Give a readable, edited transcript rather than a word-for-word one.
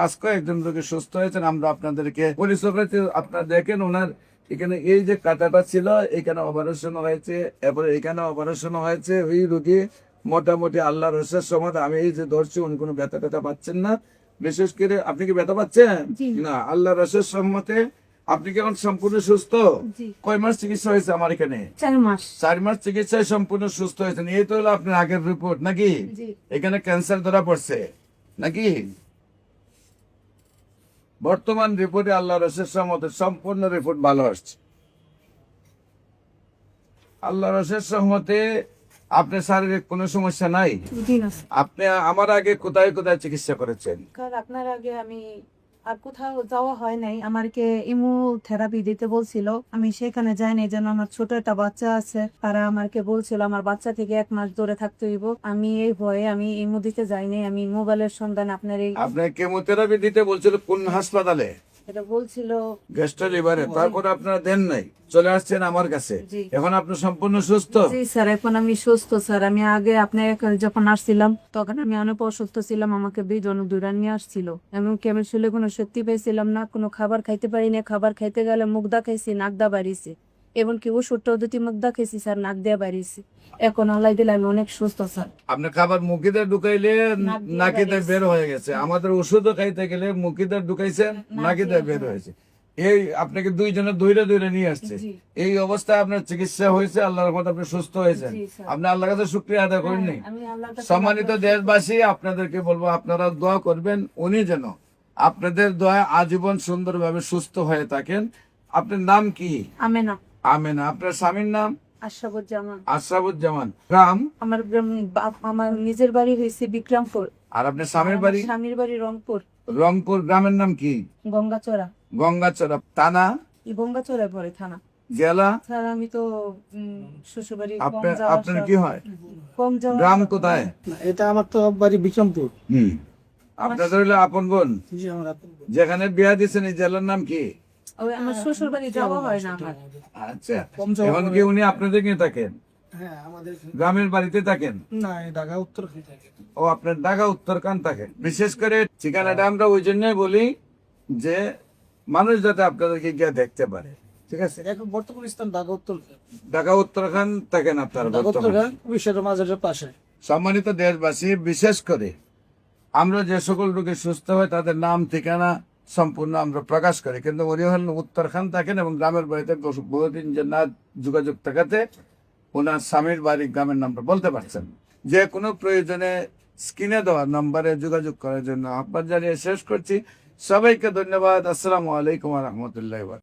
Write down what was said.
আজকে একজন রোগী সুস্থ হয়েছেন, আমরা আপনাদেরকে পরিচয় করেছি। আপনারা দেখেন ওনার এখানে এই যে কাঁটাটা ছিল, এখানে অপারেশন হয়েছে, এরপরে এখানে অপারেশন হয়েছে। ওই রোগী মোটামুটি আল্লাহর রসের সময় আমি এই যে ধরছি, উনি কোনো ব্যথা ট্যাথা পাচ্ছেন না। বিশেষ করে আপনি কি ব্যথা পাচ্ছেন না? আল্লাহর রসের সম্মতে আপনি কি এখন সম্পূর্ণ সুস্থ? কয় মাস চিকিৎসা হয়েছে আমার এখানে? 4 মাস চিকিৎসায় সম্পূর্ণ সুস্থ হয়েছেন। এই তো হলো আপনার আগের রিপোর্ট নাকি? এখানে ক্যান্সার ধরা পড়ছে নাকি? বর্তমান রিপোর্টে আল্লাহ রসের সহমতে সম্পূর্ণ রিপোর্ট ভালো আসছে। আল্লাহ রসের সহমতে আপনার শারীরিক কোনো সমস্যা নাই? আপনি আমার আগে কোথায় কোথায় চিকিৎসা করেছেন? আপনার আগে আমি আর কোথাও যাওয়া হয় নাই। আমাকে ইমো থেরাপি দিতে বলছিল, আমি সেখানে যাইনি। যেন আমার ছোট একটা বাচ্চা আছে, তারা আমাকে বলছিল আমার বাচ্চা থেকে 1 মাস দূরে থাকতে হইব। আমি এই ভয়ে আমি ইমো দিতে যাইনি। আমি মোবাইলের সন্ধান আপনার এই আপনার কেমোথেরাপি দিতে বলছিল কোন হাসপাতালে? এটা বলছিল গ্যাস্ট্রো লিভারে। তারপর আপনারা দেন নাই, চলে আসছেন আমার কাছে। এখন আপনি সম্পূর্ণ সুস্থ? জি স্যার, এখন আমি সুস্থ স্যার। আমি আগে আপনার যখন আসছিলাম তখন আমি অনেক অসুস্থ ছিলাম। আমাকে বিজন দূরা নিয়ে আসছিল, এমনকি আমি শুলে কোনো সত্যি পেয়েছিলাম না, কোনো খাবার খাইতে পারি না। খাবার খাইতে গেলে মুখ দা খাইছি, নাক দা বাড়িছে। এমনকি ওষুধটাও 2টি মুখ দা খাইছি স্যার, নাক দিয়ে বাড়িছে। এখন আল্লাহ দিলে আমি অনেক সুস্থ স্যার। আপনার খাবার মুখিতে ঢুকাইলে নাকিতে বের হয়ে গেছে। আমাদের ওষুধও খাইতে গেলে মুখিতে ঢুকাইছেন, নাকিতে বের হয়েছে। এই আপনাকে 2 জনে ধৈর্য ধরে নিয়ে আসছে। এই অবস্থায় আপনার চিকিৎসা হয়েছে, আল্লাহর রহমতে আপনি সুস্থ হয়েছেন। আপনি আল্লাহর কাছে শুকরিয়া আদায় করেন নাই? সম্মানিত দেশবাসী, আপনাদেরকে বলবো আপনারা দোয়া করবেন, উনি যেন আপনাদের দোয়া আজীবন সুন্দরভাবে সুস্থ হয়ে থাকেন। আপনার নাম কি? আমেনা। আমেনা। আপনার স্বামীর নাম? আশরাফুজ্জামান। আশরাফুজ্জামান। গ্রাম? আমার আমার নিজের বাড়ি হয়েছে বিক্রমপুর। আর আপনার স্বামীর বাড়ি? স্বামীর বাড়ি রংপুর। রংপুর। গ্রামের নাম কি? গঙ্গাচড়া। গঙ্গাচড়া। থানা? গঙ্গাচড়ায় পড়ে থানা। জেলা? স্যার আমি তো শ্বশুরবাড়ি আপনার কি হয়? কম যাওয়া। গ্রাম কোথায়? এটা আমার তো বাড়ি বিক্রমপুর। আপনাদের হলো আপন বোন? যেখানে বিয়া দিচ্ছেন এই জেলার নাম কি? ওই আমার শ্বশুর বাড়ি যাওয়া হয় না আমার। আচ্ছা, এখন কি উনি আপনাদের নিয়ে থাকেন? হ্যাঁ, আমাদের গ্রামের বাড়িতে থাকেন? না, ঢাকা উত্তর থাকে। ও, আপনার ঢাকা উত্তরখান থাকেন। বিশেষ করে ঠিকানাটা আমরা ওই জন্যই বলি যে মানুষ যাতে আপনাদেরকে গিয়ে দেখতে পারে। ঠিক আছে? এখন বর্তমান স্থান ঢাকা উত্তর। ঢাকা উত্তরখান থাকেন আপনারা? ঢাকা উত্তরখান বিশ্বের মাঝের পাশে। সম্মানিত দেশবাসী, বিশেষ করে আমরা যে সকল রোগী সুস্থ হয় তাদের নাম ঠিকানা সম্পূর্ণ আমরা প্রকাশ করি, কিন্তু উনি হলেন উত্তরখান থাকেন এবং গ্রামের বাড়িতে বহুদিন যে না যোগাযোগ থাকাতে ওনার স্বামীর বাড়ি গ্রামের নামটা বলতে পারছেন। যে কোনো প্রয়োজনে স্ক্রিনে দেওয়া নম্বরে যোগাযোগ করার জন্য আহ্বান জানিয়ে শেষ করছি। সবাইকে ধন্যবাদ। আসসালামু আলাইকুম ওয়া রাহমাতুল্লাহি ওয়া বারাকাতুহু।